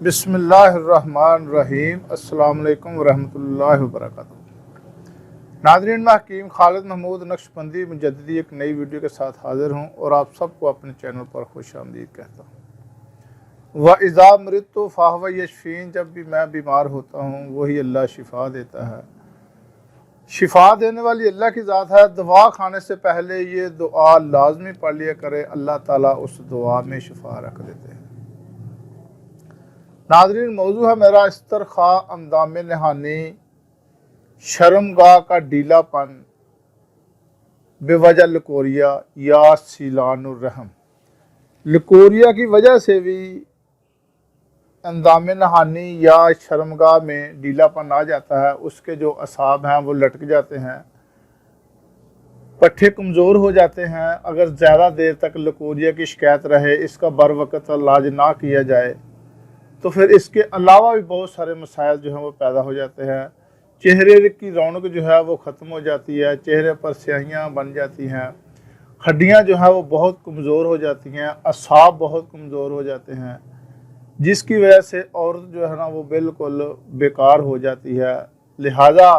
بسم اللہ الرحمن الرحیم۔ السلام علیکم ورحمۃ اللہ وبرکاتہ۔ ناظرین، میں حکیم خالد محمود نقشبندی مجددی ایک نئی ویڈیو کے ساتھ حاضر ہوں اور آپ سب کو اپنے چینل پر خوش آمدید کہتا ہوں۔ وَإِذَا مَرِضْتُ فَهُوَ يَشْفِينِ، جب بھی میں بیمار ہوتا ہوں وہی اللہ شفا دیتا ہے۔ شفا دینے والی اللہ کی ذات ہے۔ دعا کھانے سے پہلے یہ دعا لازمی پڑھ لیا کرے، اللہ تعالیٰ اس دعا میں شفا رکھ دیتے ہیں۔ ناظرین، موضوع ہے میرا استرخاء، اندام نہانی، شرمگاہ کا ڈھیلا پن، بے وجہ لکوریا یا سیلان الرحم۔ لکوریا کی وجہ سے بھی اندام نہانی یا شرمگاہ میں ڈھیلا پن آ جاتا ہے، اس کے جو اعصاب ہیں وہ لٹک جاتے ہیں، پٹھے کمزور ہو جاتے ہیں۔ اگر زیادہ دیر تک لکوریا کی شکایت رہے، اس کا بر وقت علاج نہ کیا جائے تو پھر اس کے علاوہ بھی بہت سارے مسائل جو ہیں وہ پیدا ہو جاتے ہیں۔ چہرے کی رونق جو ہے وہ ختم ہو جاتی ہے، چہرے پر سیاہیاں بن جاتی ہیں، ہڈیاں جو ہیں وہ بہت کمزور ہو جاتی ہیں، اعصاب بہت کمزور ہو جاتے ہیں، جس کی وجہ سے عورت جو ہے نا وہ بالکل بیکار ہو جاتی ہے۔ لہٰذا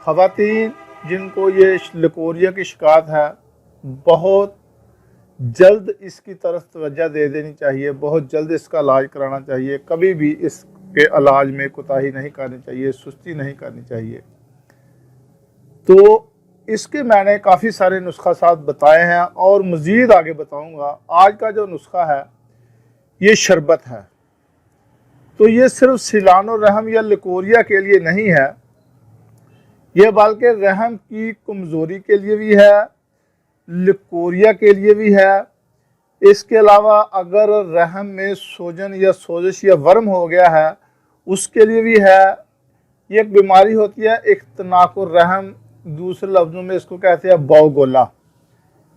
خواتین جن کو یہ لکوریا کی شکایت ہے، بہت جلد اس کی طرف توجہ دے دینی چاہیے، بہت جلد اس کا علاج کرانا چاہیے، کبھی بھی اس کے علاج میں کوتاہی نہیں کرنی چاہیے، سستی نہیں کرنی چاہیے۔ تو اس کے میں نے کافی سارے نسخہ ساتھ بتائے ہیں اور مزید آگے بتاؤں گا۔ آج کا جو نسخہ ہے یہ شربت ہے، تو یہ صرف سیلان الرحم یا لکوریا کے لیے نہیں ہے، یہ بلکہ رحم کی کمزوری کے لیے بھی ہے، لکوریا کے لیے بھی ہے۔ اس کے علاوہ اگر رحم میں سوجن یا سوزش یا ورم ہو گیا ہے اس کے لیے بھی ہے۔ یہ ایک بیماری ہوتی ہے اختناق الرحم، دوسرے لفظوں میں اس کو کہتے ہیں باؤ گولا۔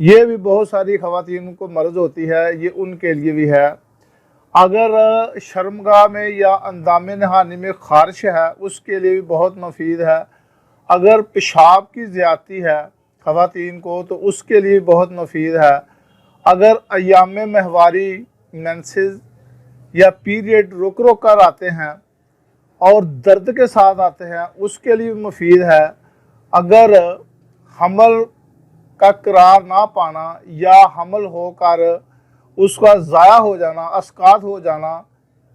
یہ بھی بہت ساری خواتین کو مرض ہوتی ہے، یہ ان کے لیے بھی ہے۔ اگر شرمگاہ میں یا اندام نہانی میں خارش ہے اس کے لیے بھی بہت مفید ہے۔ اگر پیشاب کی زیادتی ہے خواتین کو تو اس کے لیے بہت مفید ہے۔ اگر ایام مہواری مینسز یا پیریڈ رک رک کر آتے ہیں اور درد کے ساتھ آتے ہیں اس کے لیے مفید ہے۔ اگر حمل کا قرار نہ پانا یا حمل ہو کر اس کا ضائع ہو جانا، اسقاط ہو جانا،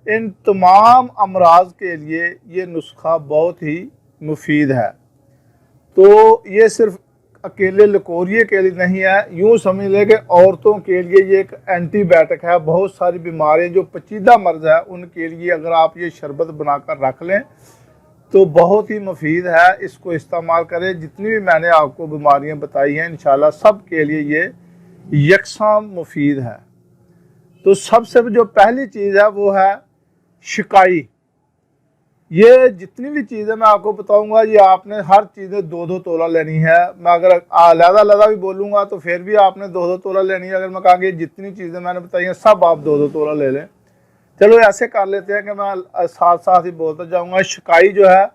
ان تمام امراض کے لیے یہ نسخہ بہت ہی مفید ہے۔ تو یہ صرف اکیلے لکوریا کے لیے نہیں ہے، یوں سمجھ لیں کہ عورتوں کے لیے یہ ایک اینٹی بائیوٹک ہے۔ بہت ساری بیماریاں جو پیچیدہ مرض ہے ان کے لیے اگر آپ یہ شربت بنا کر رکھ لیں تو بہت ہی مفید ہے، اس کو استعمال کریں۔ جتنی بھی میں نے آپ کو بیماریاں بتائی ہیں انشاءاللہ سب کے لیے یہ یکساں مفید ہے۔ تو سب سے جو پہلی چیز ہے وہ ہے شکائی۔ یہ جتنی بھی چیزیں میں آپ کو بتاؤں گا یہ آپ نے ہر چیزیں 2-2 تولہ لینی ہے۔ میں اگر علیحدہ بھی بولوں گا تو پھر بھی آپ نے 2-2 تولہ لینی ہے۔ اگر میں کہا کہ جتنی چیزیں میں نے بتائی ہیں سب آپ 2-2 تولہ لے لیں۔ چلو ایسے کر لیتے ہیں کہ میں ساتھ ساتھ ہی بولتا جاؤں گا۔ شکائی جو ہے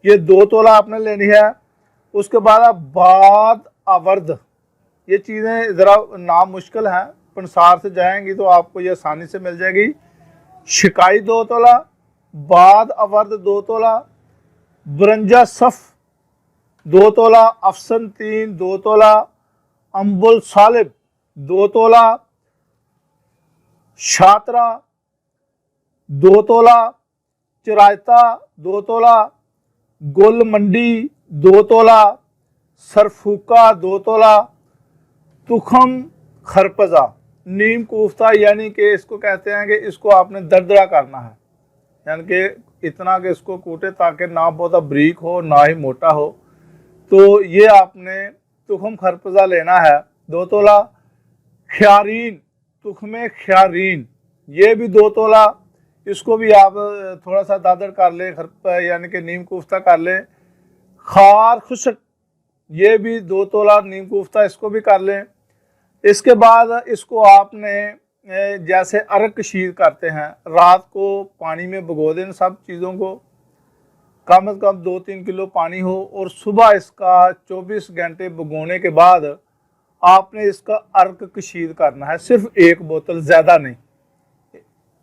یہ 2 تولہ آپ نے لینی ہے۔ اس کے بعد باد آورد، یہ چیزیں ذرا نام مشکل ہیں، پنسار سے جائیں گی تو آپ کو یہ آسانی سے مل جائے گی۔ شکائی 2 تولہ، باد آورد 2 تولہ، برنجا صف 2 تولہ، افسن 2 تولہ، امبل سالب 2 تولہ، شاطرہ 2 تولہ، چرائتا 2 تولہ، گل منڈی 2 تولہ، سرفوکا 2 تولہ، تخم خرپزہ، نیم کوفتہ، یعنی کہ اس کو کہتے ہیں کہ اس کو آپ نے دردرا کرنا ہے، یعنی کہ اتنا کہ اس کو کوٹے تاکہ نہ بہت بریک ہو نہ ہی موٹا ہو۔ تو یہ آپ نے تخم خرپزہ لینا ہے 2 تولہ۔ خیارین، تخم خیارین یہ بھی 2 تولہ، اس کو بھی آپ تھوڑا سا دادر کر لیں، یعنی کہ نیم کوفتہ کر لیں۔ خار خشک یہ بھی 2 تولہ نیم کوفتہ، اس کو بھی کر لیں۔ اس کے بعد اس کو آپ نے جیسے ارگ کشید کرتے ہیں، رات کو پانی میں بھگو دیں سب چیزوں کو، کم از کم 2-3 کلو پانی ہو، اور صبح اس کا 24 گھنٹے بھگونے کے بعد آپ نے اس کا ارگ کشید کرنا ہے، صرف 1 بوتل، زیادہ نہیں۔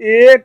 1